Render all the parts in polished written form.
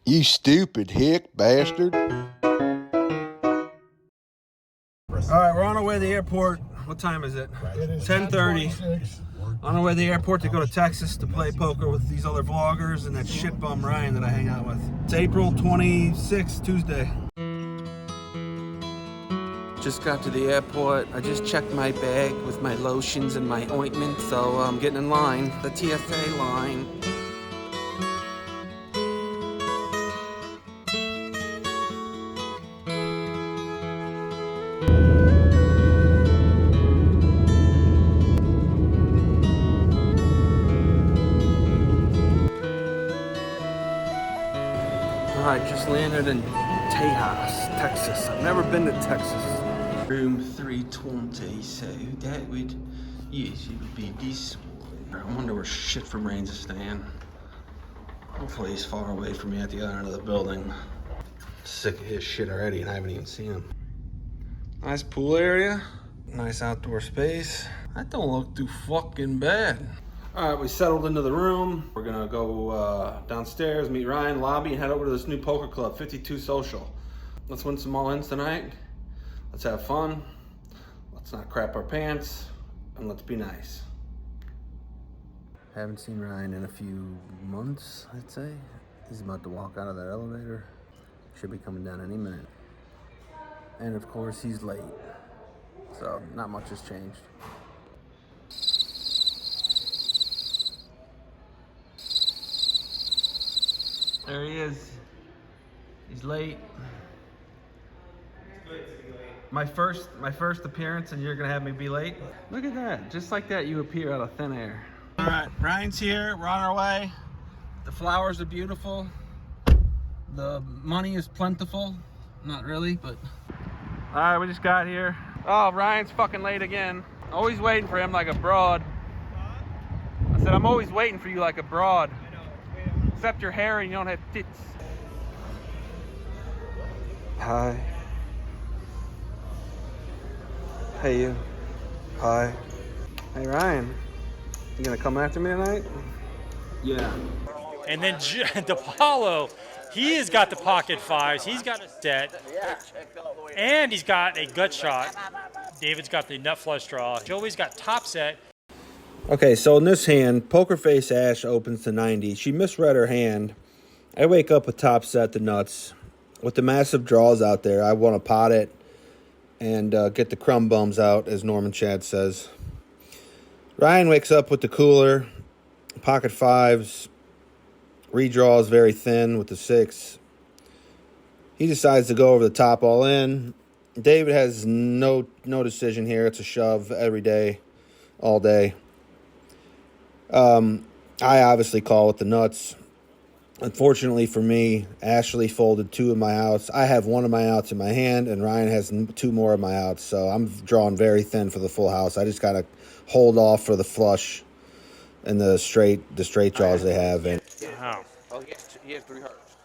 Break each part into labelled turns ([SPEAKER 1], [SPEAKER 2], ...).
[SPEAKER 1] You stupid hick bastard.
[SPEAKER 2] All right, we're on our way to the airport. What time is it?
[SPEAKER 3] It is
[SPEAKER 2] 10:30.
[SPEAKER 3] 10:26.
[SPEAKER 2] On our way to the airport to go to Texas to play poker with these other vloggers and that shit bum Ryan that I hang out with. It's April 26th, Tuesday. Just got to the airport. I just checked my bag with my lotions and my ointment, so I'm getting in line, the TSA line. I just landed in Tejas, Texas. I've never been to Texas. Room 320, so that would, yes, it would be this one. I wonder where shit from Rain's is staying. Hopefully he's far away from me at the other end of the building. Sick of his shit already and I haven't even seen him. Nice pool area, nice outdoor space. That don't look too fucking bad. All right, we settled into the room. We're gonna go downstairs, meet Ryan, lobby, and head over to this new poker club, 52 Social. Let's win some all-ins tonight. Let's have fun. Let's not crap our pants, and let's be nice. Haven't seen Ryan in a few months, I'd say. He's about to walk out of that elevator. Should be coming down any minute. And of course, he's late. So not much has changed. There he is. He's late. My first appearance, and you're gonna have me be late? Look at that. Just like that, you appear out of thin air. All right, Ryan's here. We're on our way. The flowers are beautiful. The money is plentiful. Not really, but. All right, we just got here. Oh, Ryan's fucking late again. Always waiting for him like a broad. I said, I'm always waiting for you like a broad. Except your hair and you don't have tits. Hi. Hey you. Hi. Hey Ryan. You gonna come after me tonight? Yeah.
[SPEAKER 4] And then DePaulo, he has got the pocket fives. He's got a set. And he's got a gut shot. David's got the nut flush draw. Joey's got top set.
[SPEAKER 2] Okay, so in this hand, PokerfaceAsh opens to 90. She misread her hand. I wake up with top set the nuts. With the massive draws out there, I want to pot it and get the crumb bums out, as Norman Chad says. Ryan wakes up with the cooler, pocket fives, redraws very thin with the 6. He decides to go over the top all in. David has no decision here. It's a shove every day, all day. I obviously call with the nuts. Unfortunately for me, Ashley folded 2 of my outs. I have 1 of my outs in my hand, and Ryan has 2 more of my outs. So I'm drawing very thin for the full house. I just got to hold off for the flush and the straight draws they have. And
[SPEAKER 4] Wow.
[SPEAKER 1] Oh, he has 3 hearts.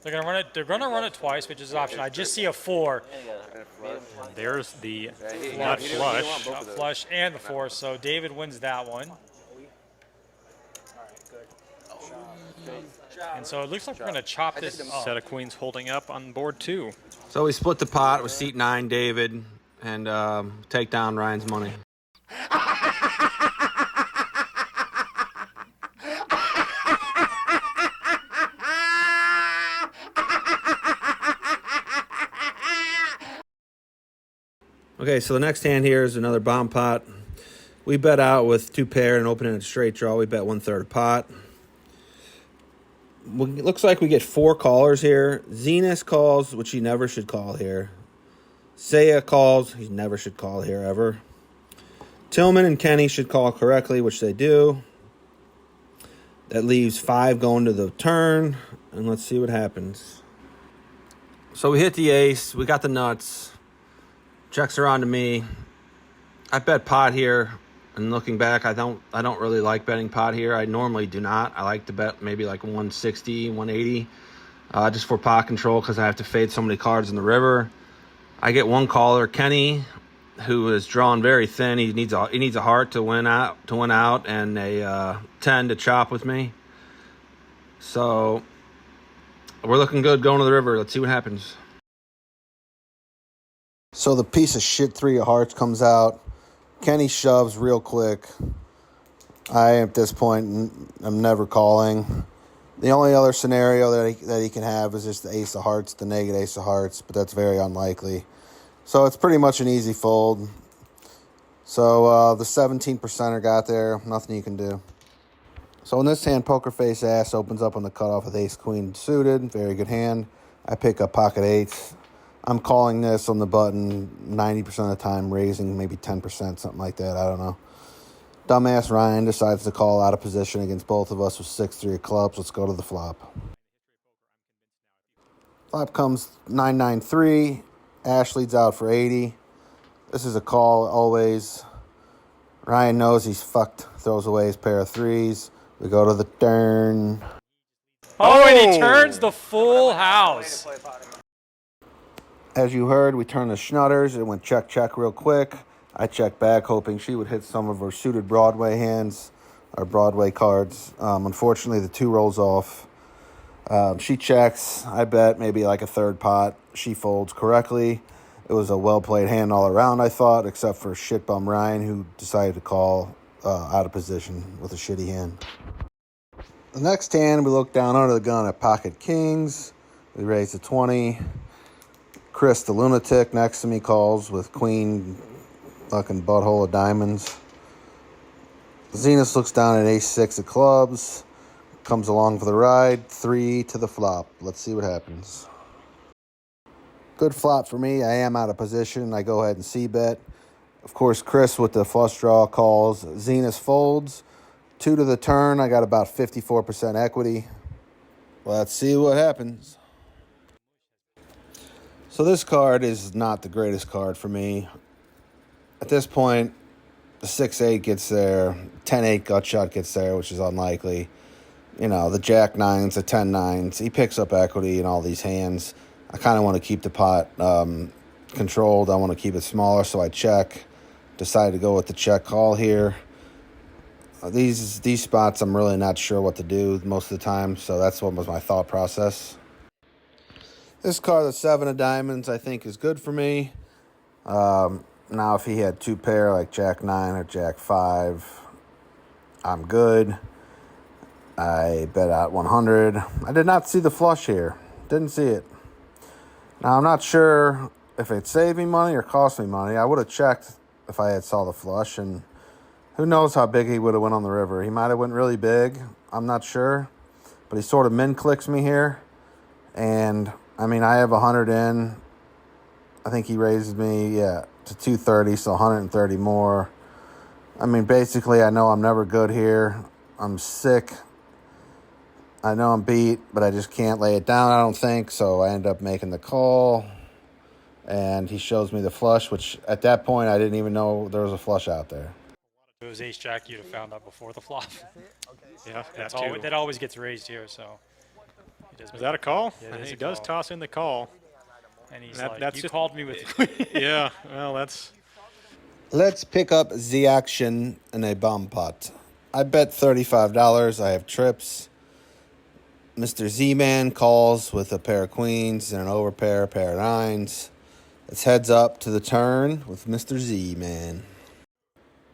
[SPEAKER 4] They're gonna run it. They're gonna run it twice, which is an option. I just see a 4. There's the nut flush and the 4. So David wins that one. And so it looks like we're going to chop this up.
[SPEAKER 5] Set of queens holding up on board 2.
[SPEAKER 2] so we split the pot with seat 9, David, and take down Ryan's money. Okay, so the next hand here is another bomb pot. We bet out with 2 pair and opening a straight draw. We bet 1/3 pot. Looks like we get 4 callers here. Zenas calls, which he never should call here. Saya calls, he never should call here ever. Tillman and Kenny should call correctly, which they do. That leaves 5 going to the turn, and let's see what happens. So we hit the ace, we got the nuts. Checks are on to me. I bet pot here. And looking back, I don't really like betting pot here. I normally do not. I like to bet maybe like 160, 180, just for pot control because I have to fade so many cards in the river. I get 1 caller, Kenny, who is drawn very thin. He needs a heart to win out, and a 10 to chop with me. So We're looking good going to the river. Let's see what happens.
[SPEAKER 1] So the piece of shit 3 of hearts comes out. Kenny shoves real quick. At this point, I'm never calling. The only other scenario that he can have is just the ace of hearts, the naked ace of hearts, but that's very unlikely. So it's pretty much an easy fold. So the 17%er got there. Nothing you can do. So in this hand, PokerfaceAsh opens up on the cutoff with ace-queen suited. Very good hand. I pick up pocket eights. I'm calling this on the button 90% of the time, raising maybe 10%, something like that. I don't know. Dumbass Ryan decides to call out of position against both of us with 6-3 of clubs. Let's go to the flop. Flop comes 9-9-3. Ash leads out for 80. This is a call always. Ryan knows he's fucked. Throws away his pair of threes. We go to the turn.
[SPEAKER 4] Oh, and he turns the full house.
[SPEAKER 1] As you heard, we turned the schnutters. It went check, check real quick. I checked back, hoping she would hit some of her suited Broadway hands, or Broadway cards. Unfortunately, the 2 rolls off. She checks. I bet maybe like a third pot. She folds correctly. It was a well-played hand all around, I thought, except for shitbum Ryan, who decided to call out of position with a shitty hand. The next hand, we look down under the gun at pocket kings. We raise to 20. Chris, the lunatic, next to me calls with queen fucking butthole of diamonds. Zenas looks down at ace-6 of clubs. Comes along for the ride. 3 to the flop. Let's see what happens. Good flop for me. I am out of position. I go ahead and c-bet. Of course, Chris with the flush draw calls. Zenas folds. 2 to the turn. I got about 54% equity. Let's see what happens. So this card is not the greatest card for me. At this point, the 6-8 gets there. 10-8 gut shot gets there, which is unlikely. You know, the jack-9s, the 10-9s. He picks up equity in all these hands. I kind of want to keep the pot controlled. I want to keep it smaller, so I check. Decided to go with the check call here. These spots, I'm really not sure what to do most of the time, so that's what was my thought process. This card, the 7 of diamonds, I think is good for me. Now, if he had 2 pair, like jack-9 or jack-5, I'm good. I bet out 100. I did not see the flush here. Didn't see it. Now, I'm not sure if it saved me money or cost me money. I would have checked if I had saw the flush, and who knows how big he would have went on the river. He might have went really big. I'm not sure. But he sort of min-clicks me here. And, I mean, I have 100 in. I think he raises me, to 230, so 130 more. I mean, basically, I know I'm never good here. I'm sick. I know I'm beat, but I just can't lay it down, I don't think. So I end up making the call. And he shows me the flush, which at that point, I didn't even know there was a flush out there.
[SPEAKER 4] If it was ace-jack, you'd have found out before the flop.
[SPEAKER 5] Yeah,
[SPEAKER 4] That always gets raised here, so.
[SPEAKER 5] Was that a call?
[SPEAKER 4] Yeah,
[SPEAKER 5] He does toss in the call.
[SPEAKER 4] And he's
[SPEAKER 5] that's
[SPEAKER 4] you
[SPEAKER 5] just,
[SPEAKER 4] called me with...
[SPEAKER 5] Yeah, well, that's...
[SPEAKER 1] Let's pick up the action in a bomb pot. I bet $35. I have trips. Mr. Z-Man calls with a pair of queens and an overpair, a pair of nines. It's heads up to the turn with Mr. Z-Man.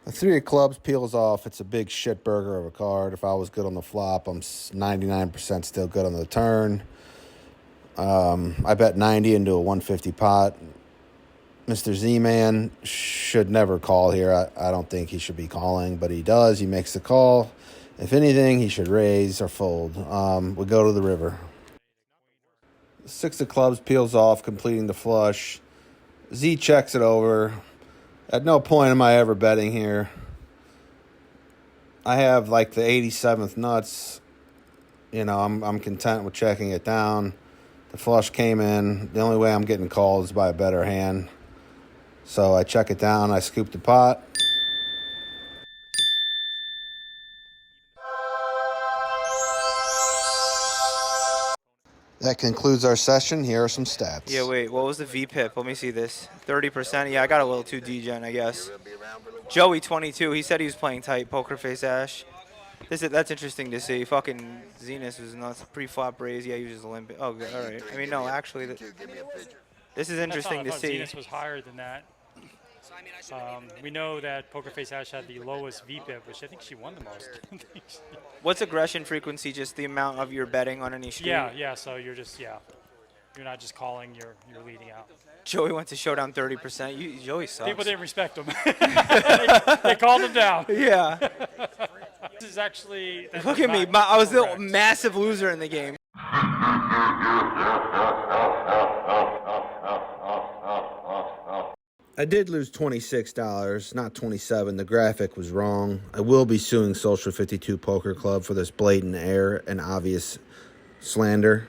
[SPEAKER 1] The 3 of clubs peels off. It's a big shit burger of a card. If I was good on the flop, I'm 99% still good on the turn. I bet 90 into a 150 pot. Mr. Z-Man should never call here. I don't think he should be calling, but he does. He makes the call. If anything, he should raise or fold. We go to the river. 6 of clubs peels off, completing the flush. Z checks it over. At no point am I ever betting here. I have like the 87th nuts. You know, I'm content with checking it down. The flush came in. The only way I'm getting called is by a better hand. So I check it down. I scoop the pot. That concludes our session. Here are some stats.
[SPEAKER 3] Yeah, wait, what was the VPIP? Let me see this. 30%? Yeah, I got a little too degen, I guess. Joey, 22. He said he was playing tight, PokerfaceAsh. That's interesting to see. Fucking Zenus was nuts. Pre-flop raise. Yeah, he uses Olympic. Oh, good. All right. I mean, no, actually, this is interesting to see.
[SPEAKER 4] Zenus was higher than that. We know that PokerfaceAsh had the lowest VPIP, which I think she won the most.
[SPEAKER 3] What's aggression frequency? Just the amount of your betting on any street?
[SPEAKER 4] Yeah. So you're just you're not just calling. You're leading out.
[SPEAKER 3] Joey went to showdown 30%. Joey sucks.
[SPEAKER 4] People didn't respect him. they called him down.
[SPEAKER 3] Yeah.
[SPEAKER 4] This is actually.
[SPEAKER 3] Look at me. I was the massive loser in the game.
[SPEAKER 2] I did lose $26, not $27. The graphic was wrong. I will be suing Social 52 Poker Club for this blatant error and obvious slander.